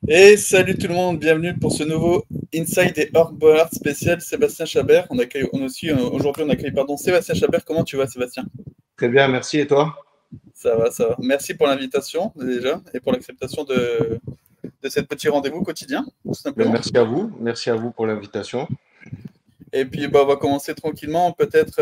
Et salut tout le monde, bienvenue pour ce nouveau Inside et Org spécial Sébastien Chabert. Aujourd'hui on accueille Sébastien Chabert. Comment tu vas, Sébastien? Très bien, merci. Et toi? Ça va, ça va. Merci pour l'invitation déjà et pour l'acceptation de ce petit rendez-vous quotidien, tout Ben, simplement. merci à vous pour l'invitation. Et puis on va commencer tranquillement, peut-être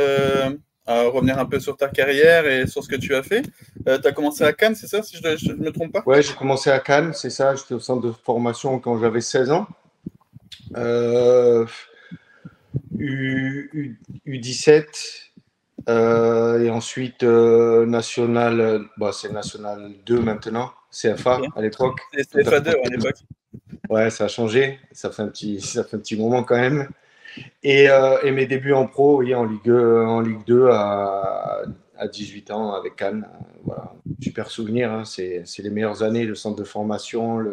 à revenir un peu sur ta carrière et sur ce que tu as fait. Tu as commencé à Cannes, c'est ça, si je ne me trompe pas? Ouais, j'ai commencé à Cannes, c'est ça. J'étais au centre de formation quand j'avais 16 ans. Euh, U17 et ensuite National, bah, c'est National 2 maintenant, CFA Okay. à l'époque. C'était FA2 à l'époque. Ouais, ça a changé. Ça fait un petit moment quand même. Et mes débuts en pro, oui, en Ligue 2 à 18 ans avec Cannes. Voilà, super souvenir. Hein. C'est les meilleures années, le centre de formation,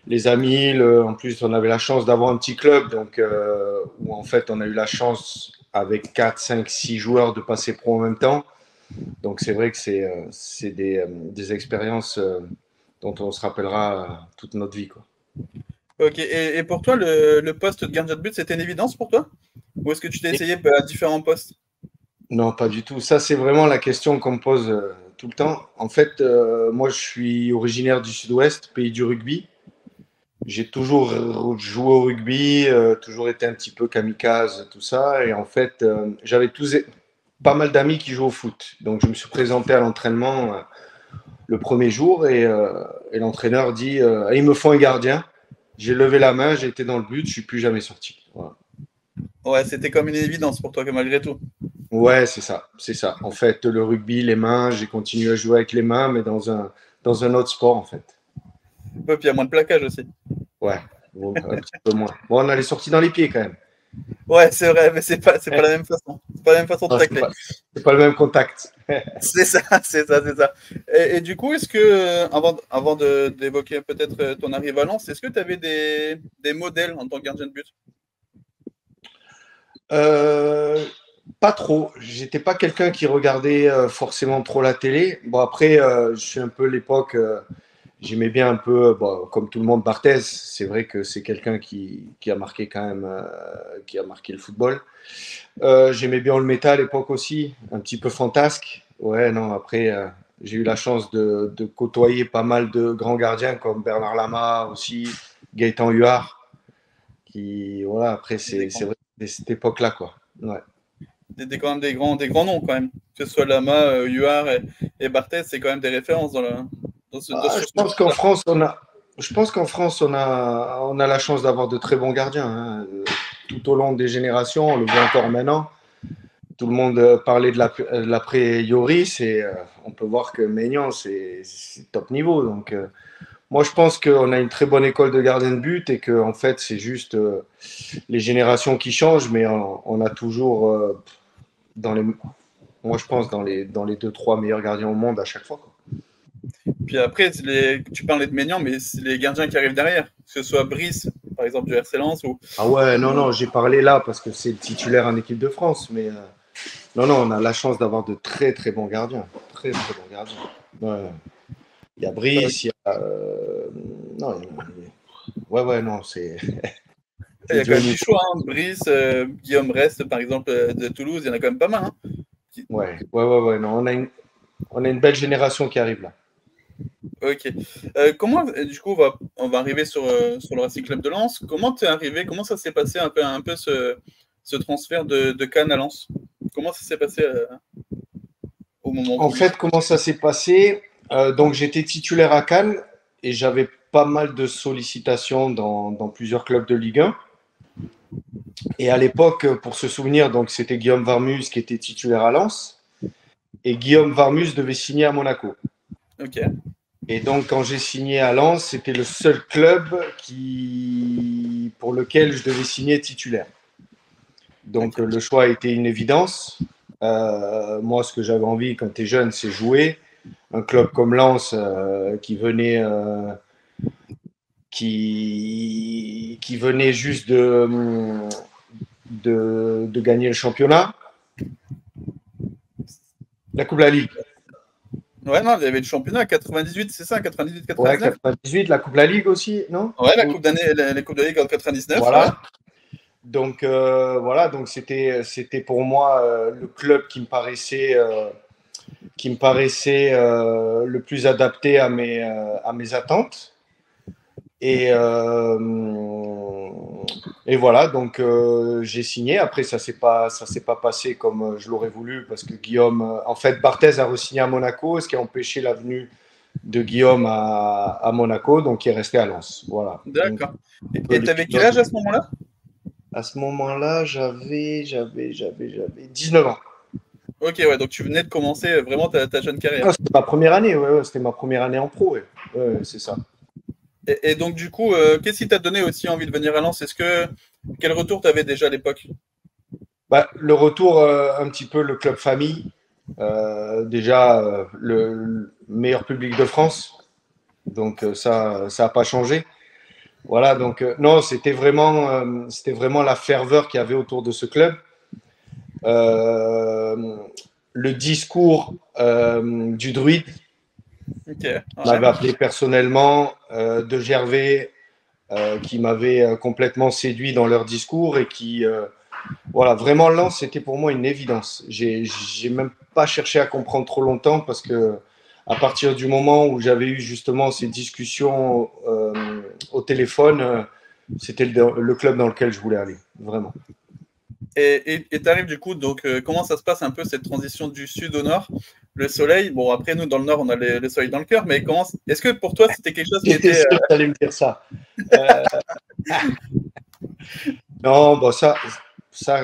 les amis. En plus, on avait la chance d'avoir un petit club donc, où en fait on a eu la chance avec 4, 5, 6 joueurs de passer pro en même temps. Donc c'est vrai que c'est des expériences dont on se rappellera toute notre vie, quoi. Ok, et pour toi, le poste de gardien de but, c'était une évidence pour toi? Ou est-ce que tu t'es essayé à différents postes? Non, pas du tout. Ça, c'est vraiment la question qu'on me pose tout le temps. En fait, moi, je suis originaire du Sud-Ouest, pays du rugby. J'ai toujours joué au rugby, toujours été un petit peu kamikaze, tout ça. Et en fait, pas mal d'amis qui jouent au foot. Donc, je me suis présenté à l'entraînement le premier jour et l'entraîneur dit il me faut un gardien. J'ai levé la main, j'ai été dans le but, je suis plus jamais sorti. Voilà. Ouais, c'était comme une évidence pour toi que malgré tout. Ouais, c'est ça, c'est ça. En fait, le rugby, les mains, j'ai continué à jouer avec les mains, mais dans un autre sport, en fait. Ouais, puis il y a moins de plaquage aussi. Ouais, bon, un petit peu moins. Bon, on a les sorties dans les pieds quand même. Ouais, c'est vrai, mais c'est pas la même façon. C'est pas la même façon de Non, tacler. c'est pas le même contact. C'est ça, c'est ça, c'est ça. Et du coup, est-ce que, avant d'évoquer peut-être ton arrivée à Lens, est-ce que tu avais des modèles en tant que gardien de but? Euh, Pas trop. J'étais pas quelqu'un qui regardait forcément trop la télé. Bon, après, je suis un peu l'époque. J'aimais bien un peu, bon, comme tout le monde, Barthez. C'est vrai que c'est quelqu'un qui a marqué quand même, qui a marqué le football. J'aimais bien le métal à l'époque aussi, un petit peu fantasque. Ouais, non, après, j'ai eu la chance de côtoyer pas mal de grands gardiens comme Bernard Lama aussi, Gaëtan Huard, qui, voilà, après, c'est vrai, c'est cette époque-là, quoi. Ouais. C'était quand même des grands noms quand même. Que ce soit Lama, Huard et Barthez, c'est quand même des références Ah, sur ce groupe-là. je pense qu'en France, on a la chance d'avoir de très bons gardiens. Hein. Tout au long des générations, on le voit encore maintenant. Tout le monde parlait de l'après Yoris et on peut voir que Maignan, c'est top niveau. Donc, moi, je pense qu'on a une très bonne école de gardien de but et que en fait, c'est juste les générations qui changent, mais on a toujours, dans les, moi, je pense, dans les deux, trois meilleurs gardiens au monde à chaque fois, quoi. Puis après, tu parlais de Maignan, mais c'est les gardiens qui arrivent derrière. Que ce soit Brice, par exemple, du RC Lens, Ah ouais, non, non, j'ai parlé là parce que c'est le titulaire en équipe de France, mais non, non, on a la chance d'avoir de très, très bons gardiens. Très, très bons gardiens. Ouais. Il y a Brice, il y a. Non, ouais, ouais, non, c'est il y c'est a du quand haut même du niveau. choix. Hein. Brice, Guillaume Rest, par exemple, de Toulouse, il y en a quand même pas mal. Hein. Ouais, ouais, ouais, ouais, non, on a une belle génération qui arrive là. Ok. Du coup, on va arriver sur le Racing Club de Lens. Comment t'es arrivé? Comment ça s'est passé un peu ce transfert de Cannes à Lens? Comment ça s'est passé au moment En voulu? fait, comment ça s'est passé? Donc, j'étais titulaire à Cannes et j'avais pas mal de sollicitations dans plusieurs clubs de Ligue 1. Et à l'époque, pour se souvenir, donc c'était Guillaume Varmus qui était titulaire à Lens et Guillaume Varmus devait signer à Monaco. Ok. Et donc, quand j'ai signé à Lens, c'était le seul club pour lequel je devais signer titulaire. Donc, Ok. le choix a été une évidence. Moi, ce que j'avais envie quand tu es jeune, c'est jouer. Un club comme Lens qui venait juste de gagner le championnat, la Coupe de la Ligue. Ouais, non, il y avait le championnat 98, c'est ça, Ouais, 98-99? 98, la Coupe de la Ligue aussi, non? Ouais, la Coupe d'année, la Coupe de Ligue en 99, ouais. Voilà. Donc voilà, donc c'était pour moi le club qui me paraissait le plus adapté à mes attentes. Et, euh, et voilà, donc j'ai signé. Après, ça s'est pas passé comme je l'aurais voulu parce que Guillaume, en fait, Barthez a re-signé à Monaco, ce qui a empêché l'avenue de Guillaume à Monaco, donc il est resté à Lens. Voilà. Donc, D'accord. un peu Et t'avais quel l'épisode. âge à ce moment-là? À ce moment-là, j'avais 19 ans. Ok, ouais, donc tu venais de commencer vraiment ta jeune carrière. Ah, c'était ma première année, ouais, ouais, c'était ma première année en pro, ouais. Ouais, c'est ça. Et donc, du coup, qu'est-ce qui t'a donné aussi envie de venir à Lens? Quel retour t'avais déjà à l'époque? Bah, le retour, un petit peu le club famille, déjà le meilleur public de France, donc ça n'a pas changé. Voilà, donc non, c'était vraiment la ferveur qu'il y avait autour de ce club. Euh, le discours du druide Ok, ouais. m'avait appelé personnellement, de Gervais, qui m'avait complètement séduit dans leur discours et qui, voilà, vraiment Lens, c'était pour moi une évidence. J'ai même pas cherché à comprendre trop longtemps parce que à partir du moment où j'avais eu justement ces discussions au téléphone, c'était le club dans lequel je voulais aller, vraiment. Et t'arrives du coup, donc comment ça se passe un peu cette transition du sud au nord? Le soleil, bon après nous dans le nord on a le soleil dans le cœur, mais est-ce que pour toi c'était quelque chose qui J'étais était sûr que tu allais me dire ça. Euh, non, bon, ça, ça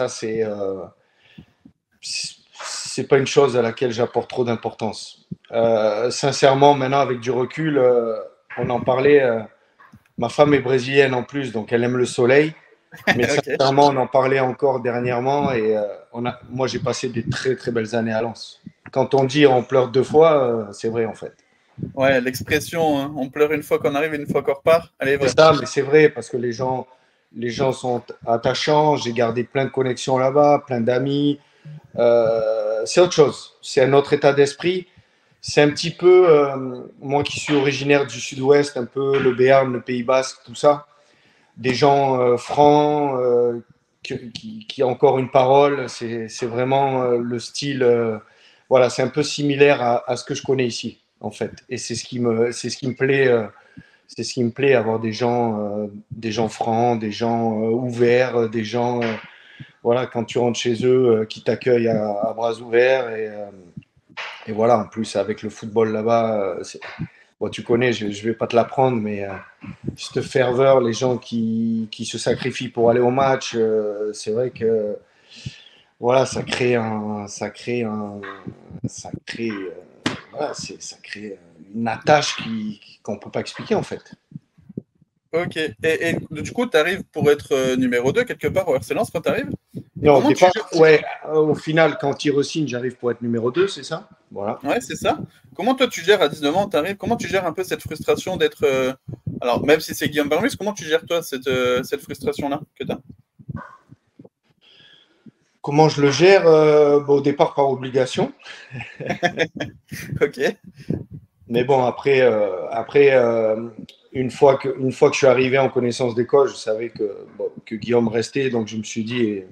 c'est pas une chose à laquelle j'apporte trop d'importance. Sincèrement, maintenant avec du recul, on en parlait. Ma femme est brésilienne en plus, donc elle aime le soleil. Mais ok. sincèrement, on en parlait encore dernièrement et moi j'ai passé des très très belles années à Lens. Quand on dit on pleure deux fois, c'est vrai en fait. Ouais, l'expression hein, on pleure une fois qu'on arrive, une fois qu'on repart, elle est vraie. C'est ça, mais c'est vrai parce que les gens sont attachants. J'ai gardé plein de connexions là-bas, plein d'amis. C'est autre chose. C'est un autre état d'esprit. C'est un petit peu, moi qui suis originaire du sud-ouest, un peu le Béarn, le Pays Basque, tout ça. Des gens francs, qui ont encore une parole. C'est vraiment le style. Voilà, c'est un peu similaire à ce que je connais ici, en fait. Et c'est ce qui me plaît. C'est ce qui me plaît, avoir des gens francs, des gens ouverts, des gens, voilà, quand tu rentres chez eux, qui t'accueillent à bras ouverts. Et voilà, en plus, avec le football là-bas, bon, tu connais, je ne vais pas te l'apprendre, mais cette ferveur, les gens qui se sacrifient pour aller au match, c'est vrai que voilà, ça crée, voilà, ça crée une attache qu'on ne peut pas expliquer en fait. Ok. Et du coup, tu arrives pour être numéro 2 quelque part au RC Lens quand tu arrives? Et Non, au comment tu départ, gères? ouais, au final, quand il re-signe, j'arrive pour être numéro 2, c'est ça? Voilà. Ouais, c'est ça. Comment toi tu gères à 19 ans, t'arrives, comment tu gères un peu cette frustration d'être. Alors, même si c'est Guillaume Barmus, comment tu gères toi cette frustration-là que tu as? Comment je le gère? Bon, au départ, par obligation. Ok. Mais bon, après une fois que je suis arrivé en connaissance des causes, je savais bon, que Guillaume restait, donc je me suis dit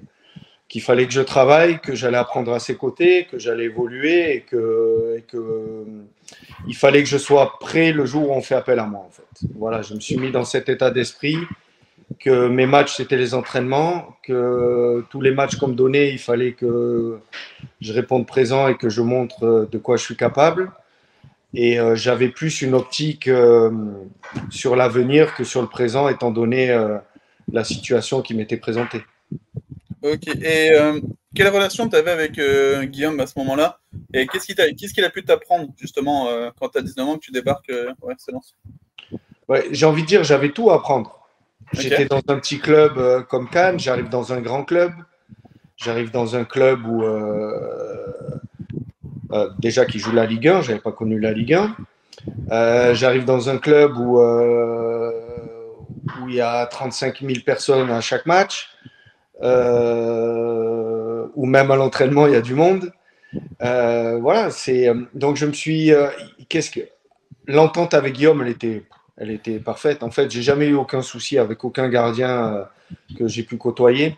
qu'il fallait que je travaille, que j'allais apprendre à ses côtés, que j'allais évoluer et que il fallait que je sois prêt le jour où on fait appel à moi, en fait. Voilà, je me suis mis dans cet état d'esprit que mes matchs, c'était les entraînements, que tous les matchs qu'on me donnait, il fallait que je réponde présent et que je montre de quoi je suis capable. Et j'avais plus une optique sur l'avenir que sur le présent, étant donné la situation qui m'était présentée. Ok. Et quelle relation tu avais avec Guillaume à ce moment-là? Et qu'est-ce qu'il a pu t'apprendre justement quand tu as 19 ans que tu débarques au RC Lens? Ouais, j'ai envie de dire, j'avais tout à apprendre. J'étais Ok. dans un petit club comme Cannes, j'arrive dans un grand club, j'arrive dans un club où déjà qui joue la Ligue 1, j'avais pas connu la Ligue 1. J'arrive dans un club où il y a 35 000 personnes à chaque match, où même à l'entraînement, il y a du monde. Voilà, donc je me suis. L'entente avec Guillaume, elle était parfaite. En fait, j'ai jamais eu aucun souci avec aucun gardien que j'ai pu côtoyer.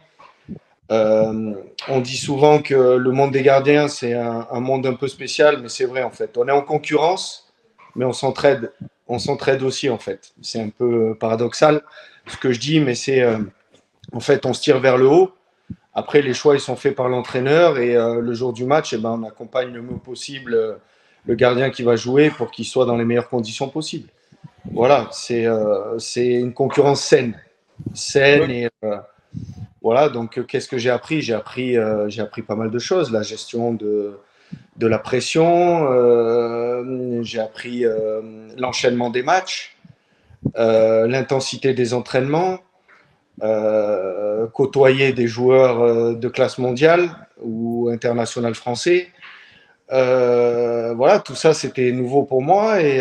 Euh, on dit souvent que le monde des gardiens, c'est un monde un peu spécial, mais c'est vrai en fait. On est en concurrence, mais on s'entraide aussi en fait. C'est un peu paradoxal ce que je dis, mais c'est en fait, on se tire vers le haut. Après, les choix, ils sont faits par l'entraîneur et le jour du match, eh ben, on accompagne le mieux possible le gardien qui va jouer pour qu'il soit dans les meilleures conditions possibles. Voilà, c'est une concurrence saine. Saine Ok. et voilà, donc qu'est-ce que j'ai appris? J'ai appris pas mal de choses. La gestion de la pression, j'ai appris l'enchaînement des matchs, l'intensité des entraînements, côtoyer des joueurs de classe mondiale ou international français. Voilà, tout ça c'était nouveau pour moi et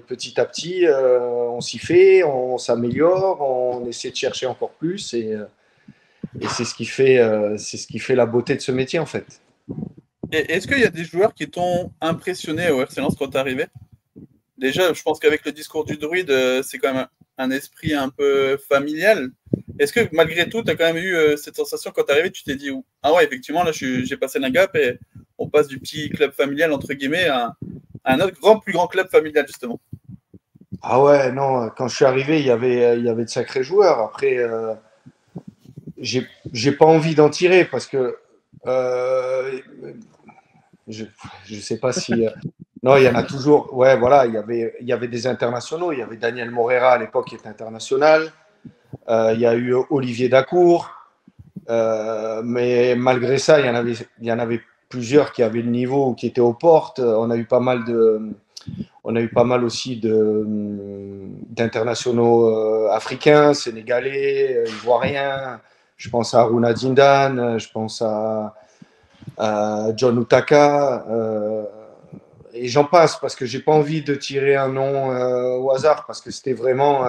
petit à petit on s'y fait, on s'améliore, on essaie de chercher encore plus et c'est ce qui fait la beauté de ce métier en fait. Et est-ce qu'il y a des joueurs qui t'ont impressionné au RC Lens quand t'es arrivé? Déjà, je pense qu'avec le discours du druide, c'est quand même un esprit un peu familial. Est-ce que malgré tout, tu as quand même eu cette sensation quand tu es arrivé, tu t'es dit, ah ouais, effectivement, là, j'ai passé un gap et on passe du petit club familial, entre guillemets, à un autre plus grand club familial, justement. Ah ouais, non, quand je suis arrivé, il y avait de sacrés joueurs. Après, j'ai pas envie d'en tirer parce que euh, je je sais pas si non, il y en a toujours. Ouais, voilà, il y avait des internationaux. Il y avait Daniel Morera à l'époque qui était international. Il y a eu Olivier Dacour. Mais malgré ça, il y en avait plusieurs qui avaient le niveau ou qui étaient aux portes. On a eu pas mal aussi d'internationaux africains, sénégalais, ivoiriens. Je pense à Aruna Dindan, je pense à John Utaka, et j'en passe parce que j'ai pas envie de tirer un nom au hasard parce que c'était vraiment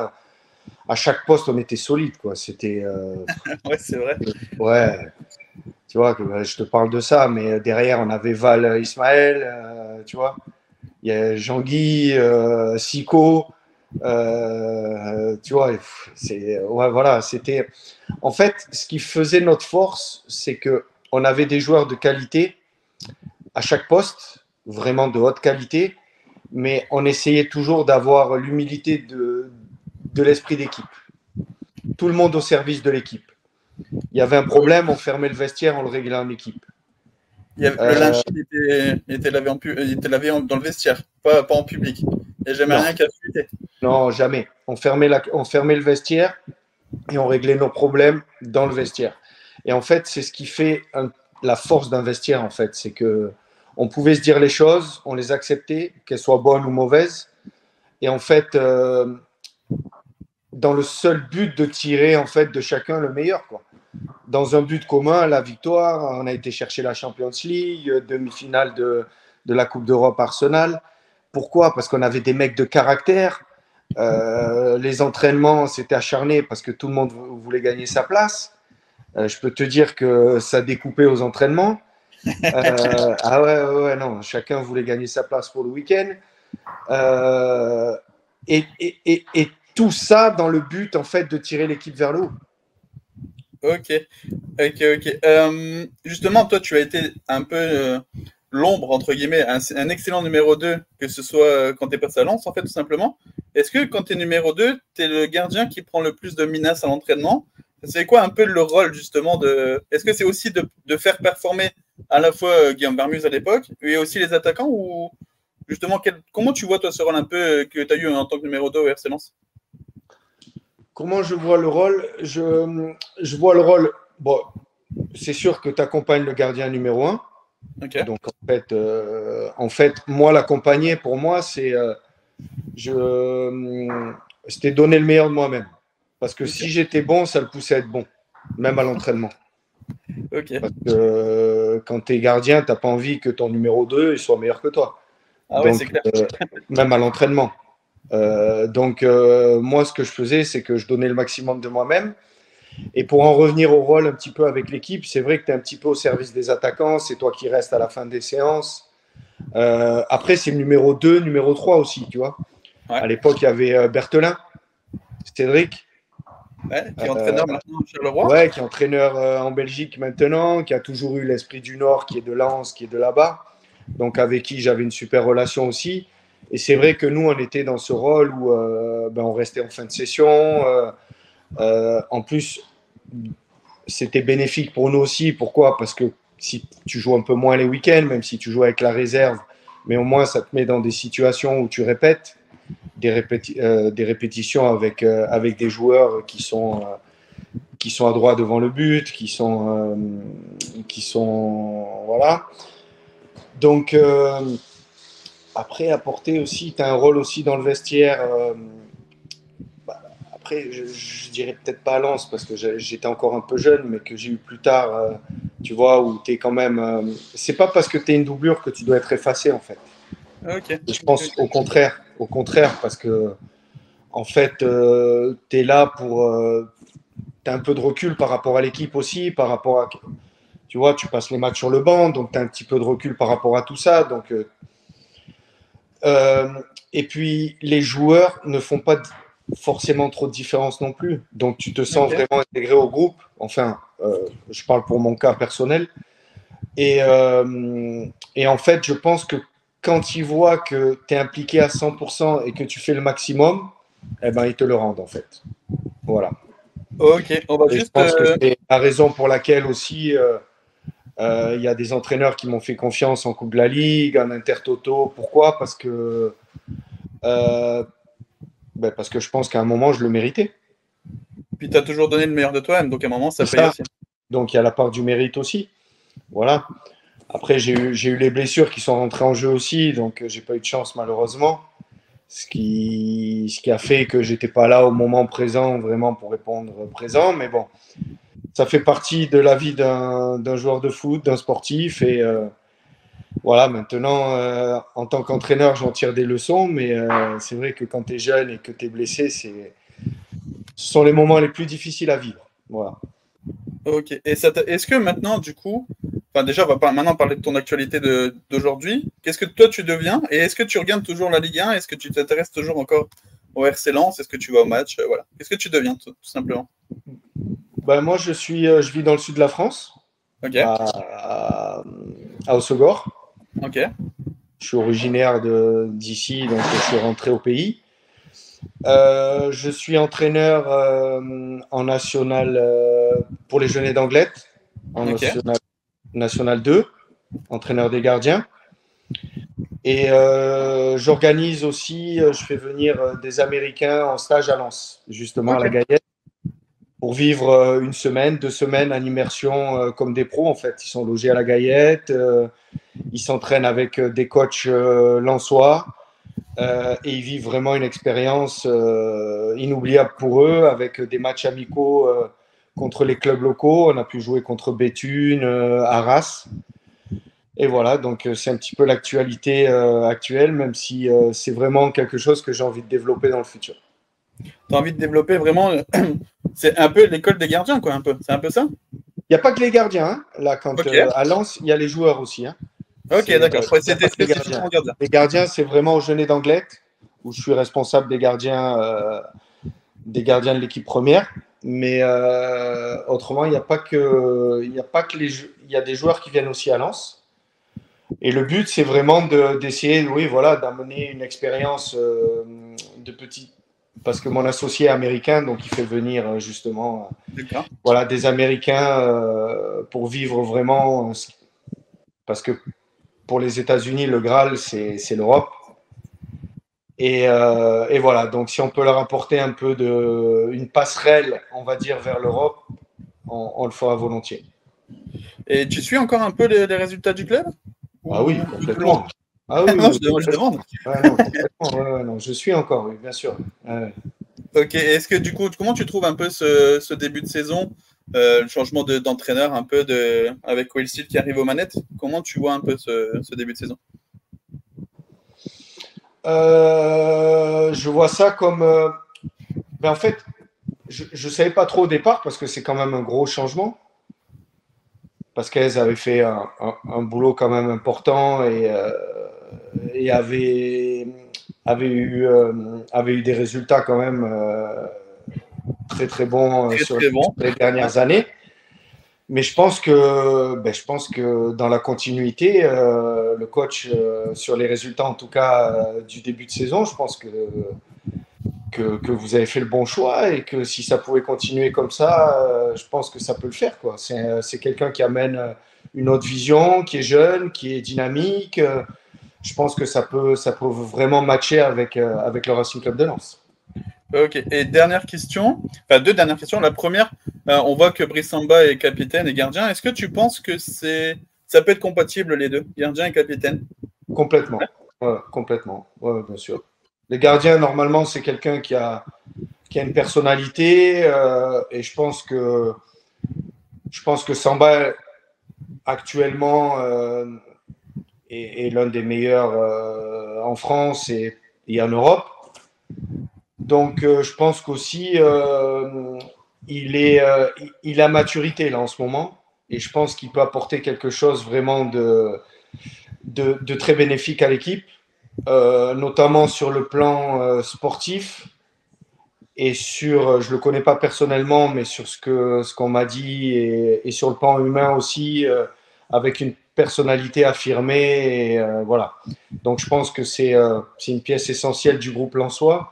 à chaque poste on était solide quoi. C'était Ouais, c'est vrai. ouais, tu vois que je te parle de ça, mais derrière on avait Val Ismaël, tu vois, il y a Jean-Guy, Siko, tu vois, ouais, voilà, c'était en fait ce qui faisait notre force, c'est que on avait des joueurs de qualité à chaque poste, vraiment de haute qualité, mais on essayait toujours d'avoir l'humilité de l'esprit d'équipe. Tout le monde au service de l'équipe. Il y avait un problème, on fermait le vestiaire, on le réglait en équipe. Le Euh, linge était lavé, il était lavé dans le vestiaire, pas en public. Il n'y a jamais non, rien qui a fuité. non, jamais. On fermait le vestiaire et on réglait nos problèmes dans le vestiaire. Et en fait, c'est ce qui fait la force d'un vestiaire, en fait. C'est que on pouvait se dire les choses, on les acceptait, qu'elles soient bonnes ou mauvaises. Et en fait, dans le seul but de tirer en fait de chacun le meilleur, quoi. Dans un but commun, la victoire. On a été chercher la Champions League, demi-finale de la Coupe d'Europe Arsenal. Pourquoi? Parce qu'on avait des mecs de caractère. Les entraînements, c'était acharné parce que tout le monde voulait gagner sa place. Je peux te dire que ça découpait aux entraînements. Ah ouais, ouais, ouais, non, chacun voulait gagner sa place pour le week-end. Euh, et tout ça dans le but, en fait, de tirer l'équipe vers le haut. Ok, ok, ok. Justement, toi, tu as été un peu l'ombre, entre guillemets, un excellent numéro 2, que ce soit quand tu es passé à Lens, en fait, tout simplement. Est-ce que quand tu es numéro 2, tu es le gardien qui prend le plus de menaces à l'entraînement? C'est quoi un peu le rôle, justement, de... Est-ce que c'est aussi de faire performer à la fois Guillaume Bermuse à l'époque, et aussi les attaquants, ou justement, comment tu vois, toi, ce rôle un peu que tu as eu en tant que numéro 2 au RC Lens? Comment je vois le rôle? Je vois le rôle. Bon, c'est sûr que tu accompagnes le gardien numéro un. Ok. Donc, en fait moi, l'accompagner, pour moi, c'était donner le meilleur de moi-même. Parce que si Ok. j'étais bon, ça le poussait à être bon, même à l'entraînement. Ok. Parce que quand tu es gardien, tu n'as pas envie que ton numéro 2 il soit meilleur que toi. Ah ouais, c'est Donc, clair. même à l'entraînement. Moi, ce que je faisais, c'est que je donnais le maximum de moi-même. Et pour en revenir au rôle un petit peu avec l'équipe, c'est vrai que tu es un petit peu au service des attaquants, c'est toi qui restes à la fin des séances. Après, c'est le numéro 2, numéro 3 aussi, tu vois. Ouais. À l'époque, il y avait Berthelin, Cédric. Ouais, qui est entraîneur maintenant à Charleroi. Ouais, qui est entraîneur en Belgique maintenant, qui a toujours eu l'esprit du Nord, qui est de Lens, qui est de là-bas. Donc, avec qui j'avais une super relation aussi. Et c'est vrai que nous, on était dans ce rôle où on restait en fin de session. En plus, c'était bénéfique pour nous aussi. Pourquoi? Parce que si tu joues un peu moins les week-ends, même si tu joues avec la réserve, mais au moins ça te met dans des situations où tu répètes des répétitions avec des joueurs qui sont à droit devant le but, qui sont voilà. Donc après apporter aussi, tu as un rôle aussi dans le vestiaire. Après, je dirais peut-être pas à Lens parce que j'étais encore un peu jeune, mais que j'ai eu plus tard, tu vois, où tu es quand même. C'est pas parce que tu es une doublure que tu dois être effacé en fait. Ok. Et je pense au contraire, parce que en fait, tu es là pour. Tu as un peu de recul par rapport à l'équipe aussi, par rapport à. Tu vois, tu passes les matchs sur le banc, donc tu as un petit peu de recul par rapport à tout ça. Donc, et puis, les joueurs ne font pas forcément trop de différence non plus. Donc, tu te sens Ok. vraiment intégré au groupe. Enfin, je parle pour mon cas personnel. Et en fait, je pense que quand ils voient que tu es impliqué à 100% et que tu fais le maximum, eh ben, ils te le rendent en fait. Voilà. Ok, on va Et je juste. pense que c'est la raison pour laquelle aussi il y a des entraîneurs qui m'ont fait confiance en Coupe de la Ligue, en Intertoto. Pourquoi? Euh, parce que je pense qu'à un moment, je le méritais. Puis tu as toujours donné le meilleur de toi-même, donc à un moment, ça C'est paye ça. aussi. Donc il y a la part du mérite aussi. Voilà. Après, j'ai eu les blessures qui sont rentrées en jeu aussi, donc j'ai pas eu de chance malheureusement. Ce qui a fait que j'étais pas là au moment présent vraiment pour répondre présent. Mais bon, ça fait partie de la vie d'un joueur de foot, d'un sportif. Et voilà, maintenant, en tant qu'entraîneur, j'en tire des leçons. Mais c'est vrai que quand tu es jeune et que tu es blessé, ce sont les moments les plus difficiles à vivre. Voilà. Ok. Et est-ce que maintenant, du coup, enfin déjà, on va maintenant parler de ton actualité d'aujourd'hui. Qu'est-ce que toi tu deviens? Et est-ce que tu regardes toujours la Ligue 1? Est-ce que tu t'intéresses toujours encore au RC Lens? Est-ce que tu vas au match? Voilà. Qu'est-ce que tu deviens, tout simplement? Ben, moi, je vis dans le sud de la France, Ok. à Hossegor. Ok. Je suis originaire d'ici, donc je suis rentré au pays. Je suis entraîneur en national pour les Jeunets d'Anglette, en Ok. national 2, entraîneur des gardiens. Et j'organise aussi, je fais venir des Américains en stage à Lens, justement à Ok. la Gaillette, pour vivre une semaine, 2 semaines en immersion comme des pros en fait. Ils sont logés à la Gaillette, ils s'entraînent avec des coachs lensois. Et ils vivent vraiment une expérience inoubliable pour eux avec des matchs amicaux contre les clubs locaux. On a pu jouer contre Béthune, Arras. Et voilà, donc c'est un petit peu l'actualité actuelle, même si c'est vraiment quelque chose que j'ai envie de développer dans le futur. Tu as envie de développer vraiment. C'est un peu l'école des gardiens, quoi, un peu. C'est un peu ça? Il n'y a pas que les gardiens. Hein. Là, quand Ok. à Lens, il y a les joueurs aussi. Hein. Ok, Il d'accord. Je crois que n'y a c'était pas que les gardiens. spécifiquement gardien. Les gardiens, c'est vraiment au Genet d'Anglette, où je suis responsable des gardiens de l'équipe première. Mais autrement, il n'y a pas que, il y a des joueurs qui viennent aussi à Lens. Et le but, c'est vraiment d'essayer, oui, voilà, d'amener une expérience de petit. Parce que mon associé est américain, donc il fait venir justement, D'accord. voilà, des Américains pour vivre vraiment. Parce que pour les États-Unis, le Graal, c'est l'Europe. Et voilà, donc si on peut leur apporter un peu une passerelle, on va dire, vers l'Europe, on le fera volontiers. Et tu suis encore un peu les résultats du club? Ah oui, Ou plus loin? complètement. Ah oui, Non, oui, je demande. ouais, non, complètement. Ouais, ouais, non, je suis encore, oui, bien sûr. Ouais. Ok, est-ce que du coup, comment tu trouves un peu ce début de saison, le changement d'entraîneur un peu avec Will Steele qui arrive aux manettes? Comment tu vois un peu ce début de saison? Je vois ça comme. En fait, je savais pas trop au départ parce que c'est quand même un gros changement. Parce qu'elles avaient fait un boulot quand même important et avait eu des résultats quand même très très bons Très, sur très bon. les dernières années. Mais je pense que dans la continuité, le coach, sur les résultats en tout cas du début de saison, je pense que vous avez fait le bon choix et que si ça pouvait continuer comme ça, je pense que ça peut le faire, quoi. C'est quelqu'un qui amène une autre vision, qui est jeune, qui est dynamique. Je pense que ça peut vraiment matcher avec le Racing Club de Lens. Ok, et dernière question, enfin deux dernières questions. La première, on voit que Brice Samba est capitaine et gardien. Est-ce que tu penses que ça peut être compatible les deux, gardien et capitaine? Complètement. Ouais, complètement. Ouais, bien sûr. Les gardiens, normalement, c'est quelqu'un qui a une personnalité et je pense que Samba actuellement est l'un des meilleurs en France et en Europe. Donc je pense qu'aussi il a maturité là en ce moment et je pense qu'il peut apporter quelque chose vraiment de très bénéfique à l'équipe, notamment sur le plan sportif et je le connais pas personnellement, mais sur ce qu'on m'a dit et sur le plan humain aussi, avec une personnalité affirmée. Et, voilà. Donc je pense que c'est une pièce essentielle du groupe lensois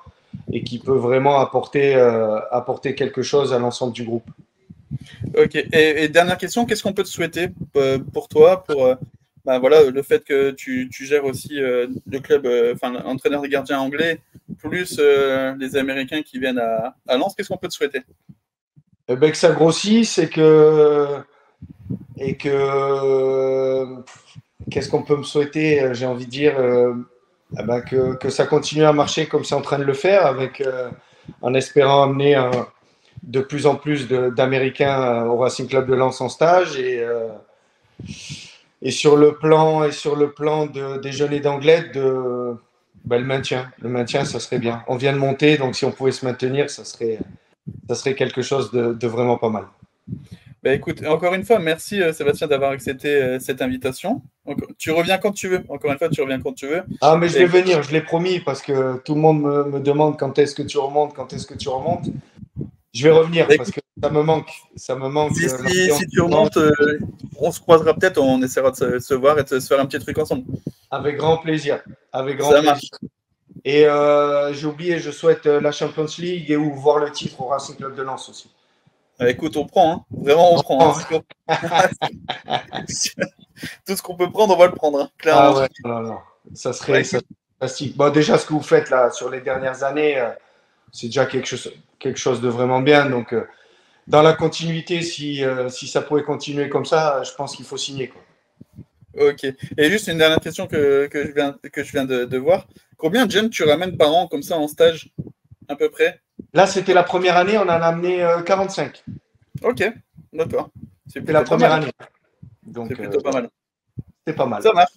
et qui peut vraiment apporter quelque chose à l'ensemble du groupe. Ok, et dernière question, qu'est-ce qu'on peut te souhaiter pour toi, pour ben voilà, le fait que tu gères aussi le club, enfin l'entraîneur des gardiens anglais, plus les Américains qui viennent à Lens, qu'est-ce qu'on peut te souhaiter? Eh ben, que ça grossisse et que qu'est-ce qu'on peut me souhaiter? J'ai envie de dire eh ben, que ça continue à marcher comme c'est en train de le faire, en espérant amener de plus en plus d'Américains au Racing Club de Lens en stage et sur le plan des jeunes et d'anglais ben, le maintien ça serait bien. On vient de monter donc si on pouvait se maintenir ça serait quelque chose de vraiment pas mal. Ben écoute, encore une fois, merci Sébastien d'avoir accepté cette invitation. Tu reviens quand tu veux. Encore une fois, tu reviens quand tu veux. Ah mais je vais Et venir, je l'ai promis parce que tout le monde me demande quand est-ce que tu remontes, quand est-ce que tu remontes. Je vais revenir ben parce écoute, que ça me manque si tu l'ambiance. remontes, on se croisera peut-être, on essaiera de se voir et de se faire un petit truc ensemble. Avec grand plaisir, avec grand Ça plaisir. marche. Et j'ai oublié, je souhaite la Champions League et ou voir le titre au Racing Club de Lens aussi. Écoute, on prend, hein. Vraiment, on prend. Oh. Hein. Tout ce qu'on peut prendre, on va le prendre, hein, Ah clairement. ouais, non, non. Bah, Ça écoute, serait fantastique. Bon, déjà, ce que vous faites là sur les dernières années, c'est déjà quelque chose de vraiment bien. Donc, dans la continuité, si ça pouvait continuer comme ça, je pense qu'il faut signer, quoi. ok. Et juste une dernière question que je viens de voir. Combien de jeunes tu ramènes par an comme ça en stage, à peu près? Là, c'était la première année, on en a amené 45. Ok, d'accord. C'est C'était la plutôt pas première mal. année. C'est Donc, plutôt pas voilà, mal. c'est pas mal. Ça marche.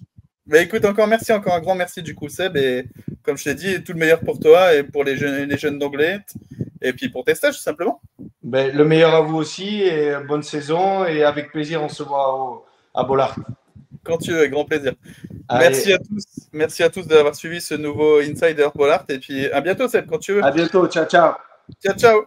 Bah écoute, encore merci, encore un grand merci du coup, Seb. Et comme je t'ai dit, tout le meilleur pour toi et pour les jeunes d'anglais. Et puis pour tes stages, tout simplement. Ben, le meilleur à vous aussi et bonne saison. Et avec plaisir, on se voit à Bollard. Quand tu veux, avec grand plaisir. Allez, Merci à tous d'avoir suivi ce nouveau Insider Pollard. Et puis à bientôt, Seb, quand tu veux. à bientôt. Ciao, ciao. Ciao, ciao.